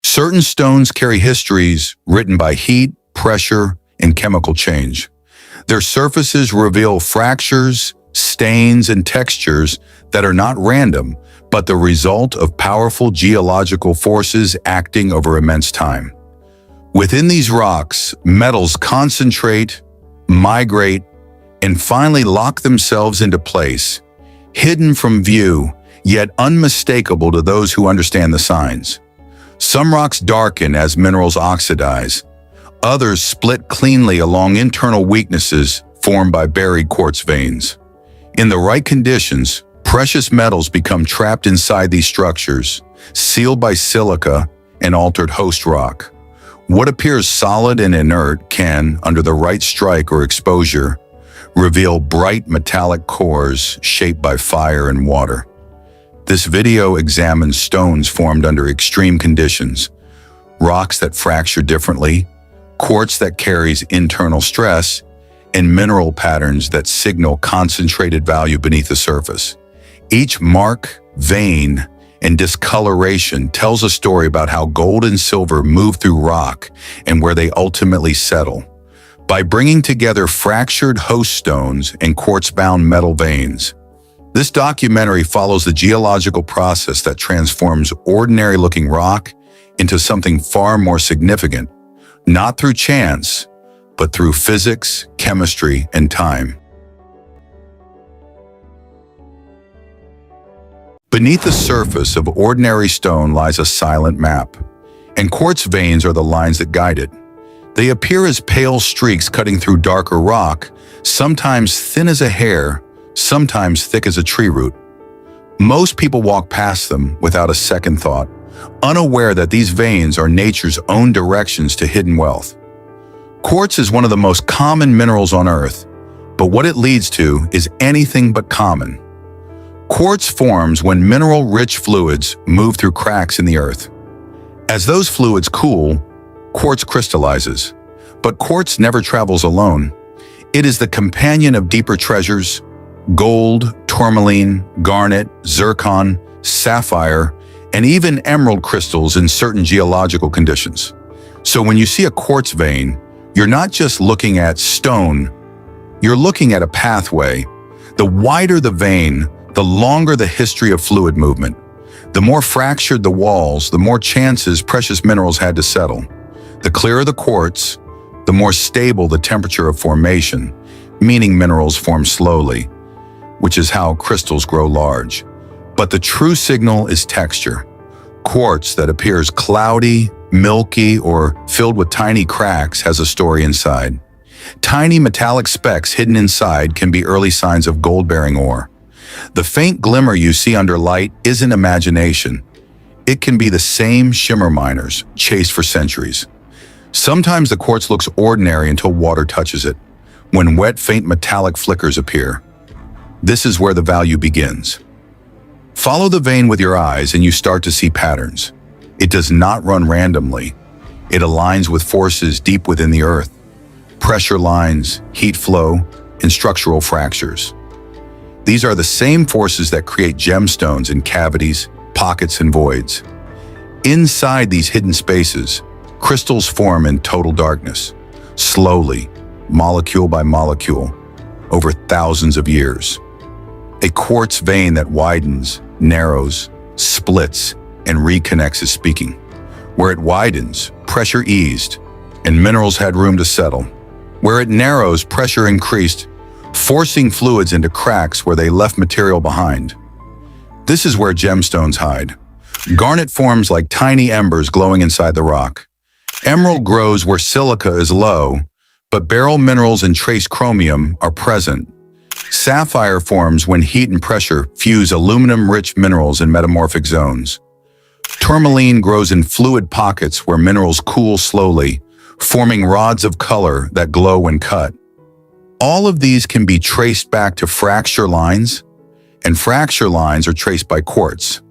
Certain stones carry histories written by heat, pressure, and chemical change. Their surfaces reveal fractures, stains, and textures that are not random, but the result of powerful geological forces acting over immense time. Within these rocks, metals concentrate, migrate, and finally lock themselves into place, hidden from view, yet unmistakable to those who understand the signs. Some rocks darken as minerals oxidize. Others split cleanly along internal weaknesses formed by buried quartz veins. In the right conditions, precious metals become trapped inside these structures, sealed by silica and altered host rock. What appears solid and inert can, under the right strike or exposure, reveal bright metallic cores shaped by fire and water. This video examines stones formed under extreme conditions, rocks that fracture differently, quartz that carries internal stress, and mineral patterns that signal concentrated value beneath the surface. Each mark, vein, and discoloration tells a story about how gold and silver move through rock and where they ultimately settle. By bringing together fractured host stones and quartz-bound metal veins, this documentary follows the geological process that transforms ordinary-looking rock into something far more significant, not through chance, but through physics, chemistry, and time. Beneath the surface of ordinary stone lies a silent map, and quartz veins are the lines that guide it. They appear as pale streaks cutting through darker rock, sometimes thin as a hair, sometimes thick as a tree root. Most people walk past them without a second thought, unaware that these veins are nature's own directions to hidden wealth. Quartz is one of the most common minerals on Earth, but what it leads to is anything but common. Quartz forms when mineral-rich fluids move through cracks in the earth. As those fluids cool, quartz crystallizes. But quartz never travels alone. It is the companion of deeper treasures: gold, tourmaline, garnet, zircon, sapphire, and even emerald crystals in certain geological conditions. So when you see a quartz vein, you're not just looking at stone, you're looking at a pathway. The wider the vein, the longer the history of fluid movement. The more fractured the walls, the more chances precious minerals had to settle. The clearer the quartz, the more stable the temperature of formation, meaning minerals form slowly, which is how crystals grow large. But the true signal is texture. Quartz that appears cloudy, milky, or filled with tiny cracks has a story inside. Tiny metallic specks hidden inside can be early signs of gold-bearing ore. The faint glimmer you see under light isn't imagination. It can be the same shimmer miners chased for centuries. Sometimes the quartz looks ordinary until water touches it, when wet, faint metallic flickers appear. This is where the value begins. Follow the vein with your eyes and you start to see patterns. It does not run randomly. It aligns with forces deep within the earth: pressure lines, heat flow, and structural fractures. These are the same forces that create gemstones in cavities, pockets, and voids. Inside these hidden spaces, crystals form in total darkness, slowly, molecule by molecule, over thousands of years. A quartz vein that widens, narrows, splits, and reconnects is speaking. Where it widens, pressure eased, and minerals had room to settle. Where it narrows, pressure increased, forcing fluids into cracks where they left material behind. This is where gemstones hide. Garnet forms like tiny embers glowing inside the rock. Emerald grows where silica is low, but beryl minerals and trace chromium are present. Sapphire forms when heat and pressure fuse aluminum-rich minerals in metamorphic zones. Tourmaline grows in fluid pockets where minerals cool slowly, forming rods of color that glow when cut. All of these can be traced back to fracture lines, and fracture lines are traced by quartz.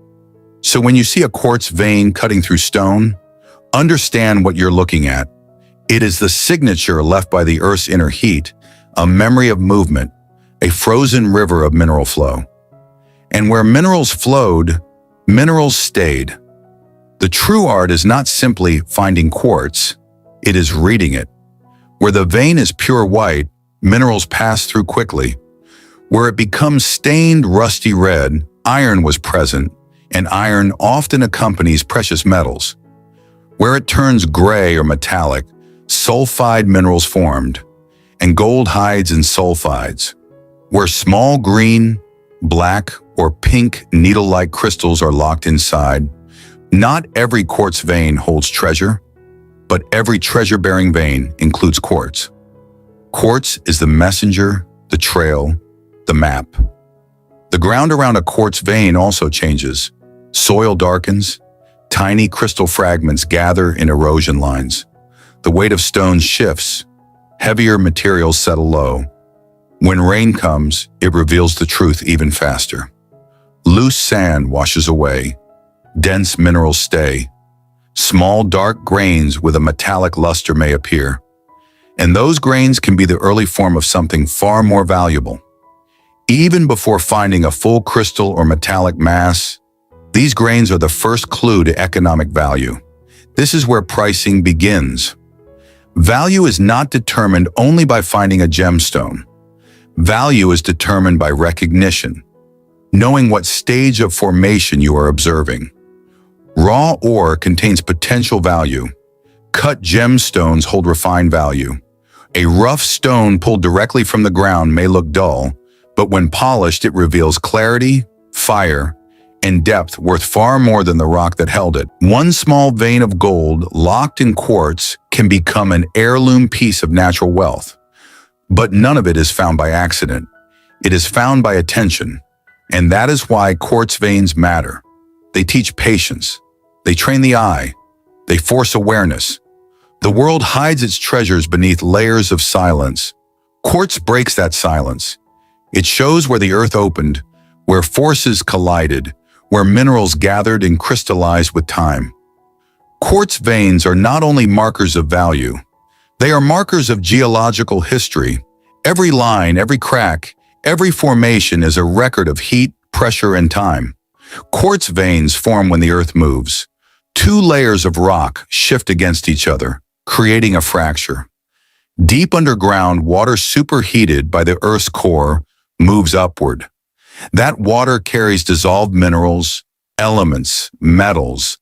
So when you see a quartz vein cutting through stone, understand what you're looking at. It is the signature left by the Earth's inner heat, a memory of movement, a frozen river of mineral flow. And where minerals flowed, minerals stayed. The true art is not simply finding quartz, it is reading it. Where the vein is pure white, minerals pass through quickly. Where it becomes stained rusty red, iron was present, and iron often accompanies precious metals. Where it turns gray or metallic, sulfide minerals formed, and gold hides in sulfides. Where small green, black, or pink needle-like crystals are locked inside, not every quartz vein holds treasure, but every treasure-bearing vein includes quartz. Quartz is the messenger, the trail, the map. The ground around a quartz vein also changes. Soil darkens, tiny crystal fragments gather in erosion lines. The weight of stones shifts, heavier materials settle low. When rain comes, it reveals the truth even faster. Loose sand washes away, dense minerals stay. Small dark grains with a metallic luster may appear, and those grains can be the early form of something far more valuable. Even before finding a full crystal or metallic mass, these grains are the first clue to economic value. This is where pricing begins. Value is not determined only by finding a gemstone. Value is determined by recognition, knowing what stage of formation you are observing. Raw ore contains potential value. Cut gemstones hold refined value. A rough stone pulled directly from the ground may look dull, but when polished it reveals clarity, fire, and depth worth far more than the rock that held it. One small vein of gold locked in quartz can become an heirloom piece of natural wealth. But none of it is found by accident. It is found by attention. And that is why quartz veins matter. They teach patience. They train the eye. They force awareness. The world hides its treasures beneath layers of silence. Quartz breaks that silence. It shows where the earth opened, where forces collided, where minerals gathered and crystallized with time. Quartz veins are not only markers of value, they are markers of geological history. Every line, every crack, every formation is a record of heat, pressure, and time. Quartz veins form when the earth moves. Two layers of rock shift against each other, creating a fracture. Deep underground, water superheated by the earth's core moves upward. That water carries dissolved minerals, elements, metals,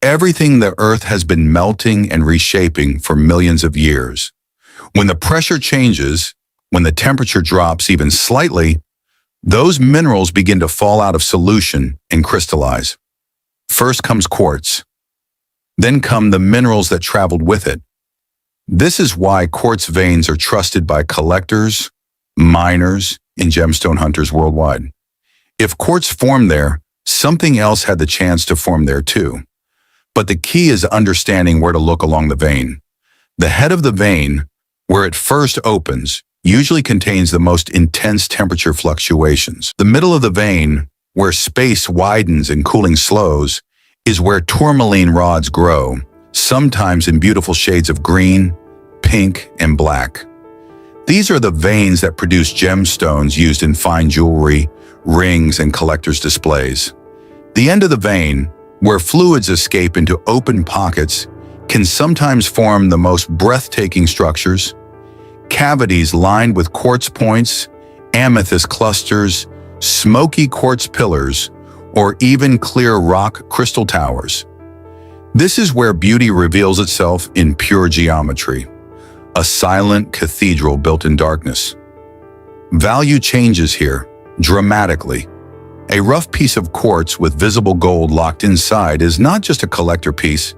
everything the earth has been melting and reshaping for millions of years. When the pressure changes, when the temperature drops even slightly, those minerals begin to fall out of solution and crystallize. First comes quartz. Then come the minerals that traveled with it. This is why quartz veins are trusted by collectors, miners, and gemstone hunters worldwide. If quartz formed there, something else had the chance to form there too. But the key is understanding where to look along the vein. The head of the vein, where it first opens, usually contains the most intense temperature fluctuations. The middle of the vein, where space widens and cooling slows, is where tourmaline rods grow, sometimes in beautiful shades of green, pink, and black. These are the veins that produce gemstones used in fine jewelry, rings, and collectors' displays. The end of the vein, where fluids escape into open pockets, can sometimes form the most breathtaking structures. Cavities lined with quartz points, amethyst clusters, smoky quartz pillars, or even clear rock crystal towers. This is where beauty reveals itself in pure geometry, a silent cathedral built in darkness. Value changes here, dramatically. A rough piece of quartz with visible gold locked inside is not just a collector piece.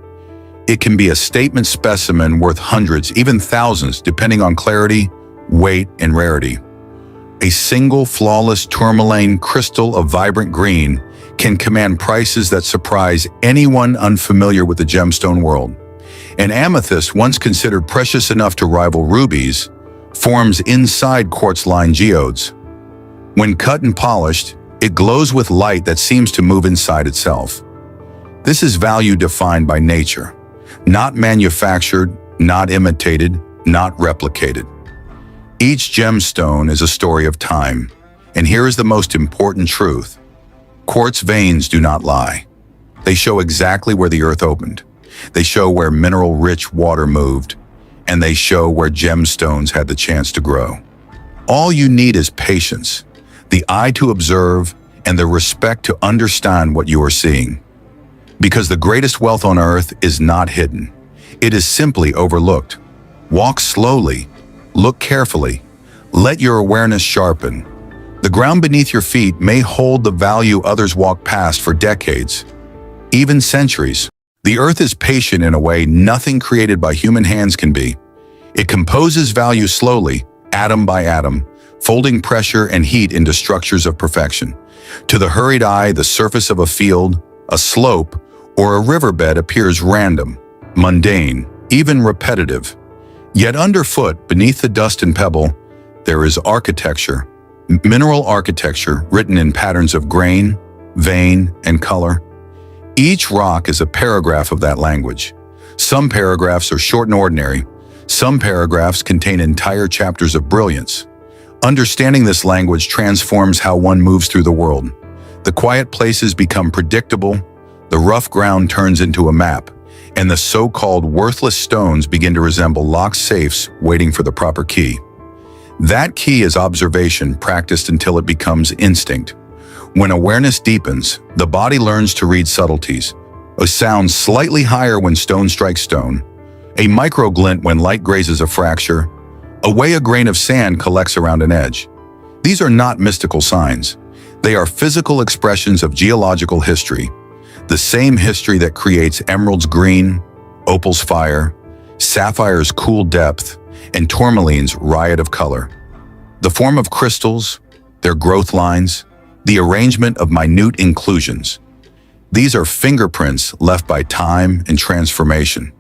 It can be a statement specimen worth hundreds, even thousands, depending on clarity, weight, and rarity. A single flawless tourmaline crystal of vibrant green can command prices that surprise anyone unfamiliar with the gemstone world. An amethyst, once considered precious enough to rival rubies, forms inside quartz-lined geodes. When cut and polished, it glows with light that seems to move inside itself. This is value defined by nature, not manufactured, not imitated, not replicated. Each gemstone is a story of time, and here is the most important truth. Quartz veins do not lie. They show exactly where the earth opened. They show where mineral-rich water moved, and they show where gemstones had the chance to grow. All you need is patience, the eye to observe, and the respect to understand what you are seeing. Because the greatest wealth on earth is not hidden. It is simply overlooked. Walk slowly, look carefully, let your awareness sharpen. The ground beneath your feet may hold the value others walk past for decades, even centuries. The earth is patient in a way nothing created by human hands can be. It composes value slowly, atom by atom, folding pressure and heat into structures of perfection. To the hurried eye, the surface of a field, a slope, or a riverbed appears random, mundane, even repetitive. Yet underfoot, beneath the dust and pebble, there is architecture, mineral architecture written in patterns of grain, vein, and color. Each rock is a paragraph of that language. Some paragraphs are short and ordinary. Some paragraphs contain entire chapters of brilliance. Understanding this language transforms how one moves through the world. The quiet places become predictable, the rough ground turns into a map, and the so-called worthless stones begin to resemble locked safes waiting for the proper key. That key is observation practiced until it becomes instinct. When awareness deepens, the body learns to read subtleties. A sound slightly higher when stone strikes stone, a microglint when light grazes a fracture, a way a grain of sand collects around an edge. These are not mystical signs. They are physical expressions of geological history, the same history that creates emerald's green, opal's fire, sapphire's cool depth, and tourmaline's riot of color. The form of crystals, their growth lines, the arrangement of minute inclusions. These are fingerprints left by time and transformation.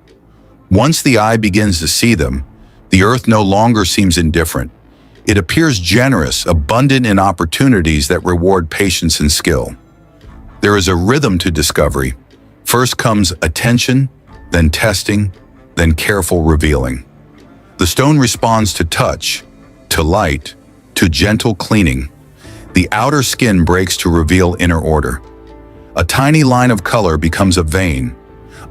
Once the eye begins to see them, the earth no longer seems indifferent. It appears generous, abundant in opportunities that reward patience and skill. There is a rhythm to discovery. First comes attention, then testing, then careful revealing. The stone responds to touch, to light, to gentle cleaning. The outer skin breaks to reveal inner order. A tiny line of color becomes a vein.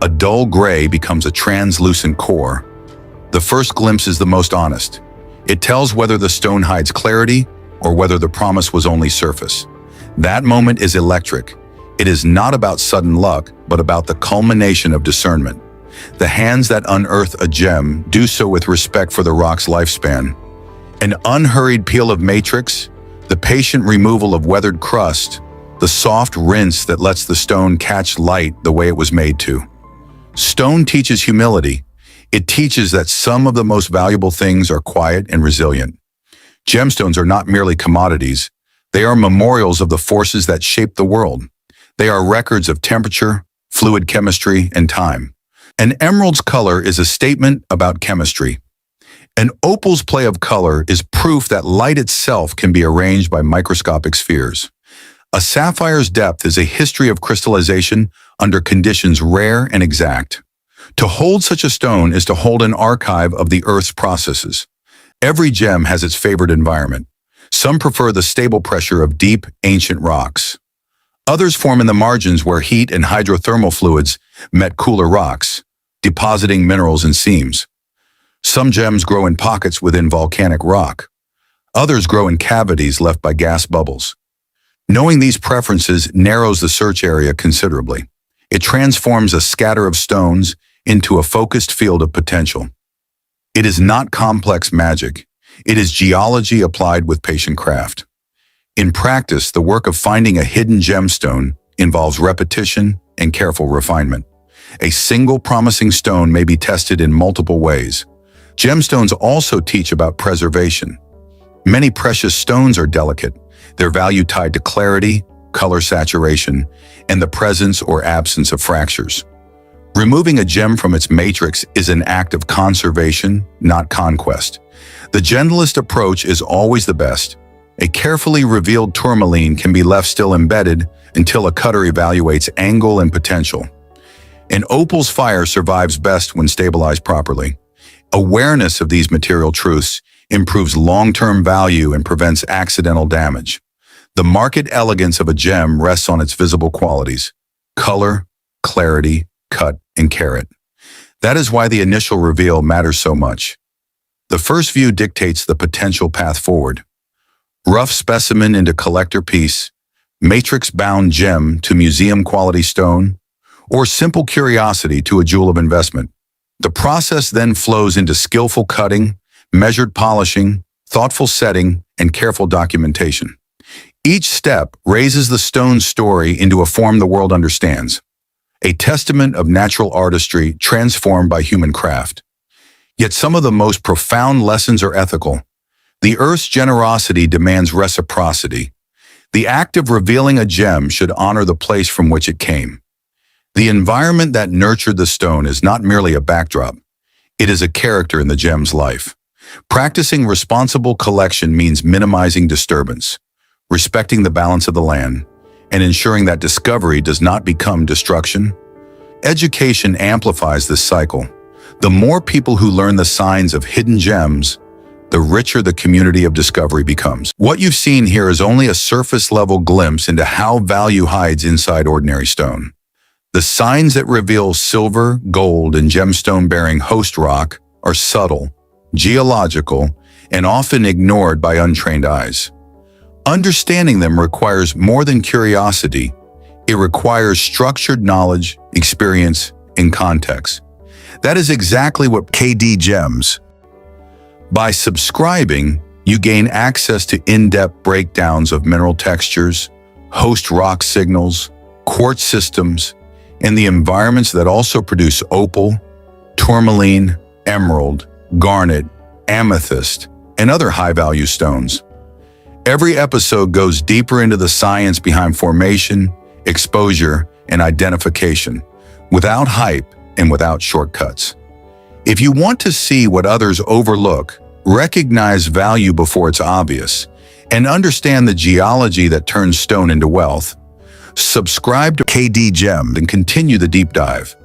A dull gray becomes a translucent core. The first glimpse is the most honest. It tells whether the stone hides clarity or whether the promise was only surface. That moment is electric. It is not about sudden luck, but about the culmination of discernment. The hands that unearth a gem do so with respect for the rock's lifespan. An unhurried peel of matrix, the patient removal of weathered crust, the soft rinse that lets the stone catch light the way it was made to. Stone teaches humility. It teaches that some of the most valuable things are quiet and resilient. Gemstones are not merely commodities. They are memorials of the forces that shape the world. They are records of temperature, fluid chemistry, and time. An emerald's color is a statement about chemistry. An opal's play of color is proof that light itself can be arranged by microscopic spheres. A sapphire's depth is a history of crystallization under conditions rare and exact. To hold such a stone is to hold an archive of the Earth's processes. Every gem has its favorite environment. Some prefer the stable pressure of deep, ancient rocks. Others form in the margins where heat and hydrothermal fluids met cooler rocks, depositing minerals and seams. Some gems grow in pockets within volcanic rock. Others grow in cavities left by gas bubbles. Knowing these preferences narrows the search area considerably. It transforms a scatter of stones into a focused field of potential. It is not complex magic. It is geology applied with patient craft. In practice, the work of finding a hidden gemstone involves repetition and careful refinement. A single promising stone may be tested in multiple ways. Gemstones also teach about preservation. Many precious stones are delicate, their value tied to clarity, color saturation, and the presence or absence of fractures. Removing a gem from its matrix is an act of conservation, not conquest. The gentlest approach is always the best. A carefully revealed tourmaline can be left still embedded until a cutter evaluates angle and potential. An opal's fire survives best when stabilized properly. Awareness of these material truths improves long-term value and prevents accidental damage. The market elegance of a gem rests on its visible qualities: color, clarity, cut, and carat. That is why the initial reveal matters so much. The first view dictates the potential path forward. Rough specimen into collector piece, matrix-bound gem to museum-quality stone, or simple curiosity to a jewel of investment. The process then flows into skillful cutting, measured polishing, thoughtful setting, and careful documentation. Each step raises the stone's story into a form the world understands, a testament of natural artistry transformed by human craft. Yet some of the most profound lessons are ethical. The Earth's generosity demands reciprocity. The act of revealing a gem should honor the place from which it came. The environment that nurtured the stone is not merely a backdrop. It is a character in the gem's life. Practicing responsible collection means minimizing disturbance, respecting the balance of the land, and ensuring that discovery does not become destruction. Education amplifies this cycle. The more people who learn the signs of hidden gems, the richer the community of discovery becomes. What you've seen here is only a surface-level glimpse into how value hides inside ordinary stone. The signs that reveal silver, gold, and gemstone-bearing host rock are subtle, geological, and often ignored by untrained eyes. Understanding them requires more than curiosity. It requires structured knowledge, experience, and context. That is exactly what KD Gems. By subscribing, you gain access to in-depth breakdowns of mineral textures, host rock signals, quartz systems, and the environments that also produce opal, tourmaline, emerald, garnet, amethyst, and other high-value stones. Every episode goes deeper into the science behind formation, exposure, and identification, without hype and without shortcuts. If you want to see what others overlook, recognize value before it's obvious, and understand the geology that turns stone into wealth, subscribe to KD Gem and continue the deep dive.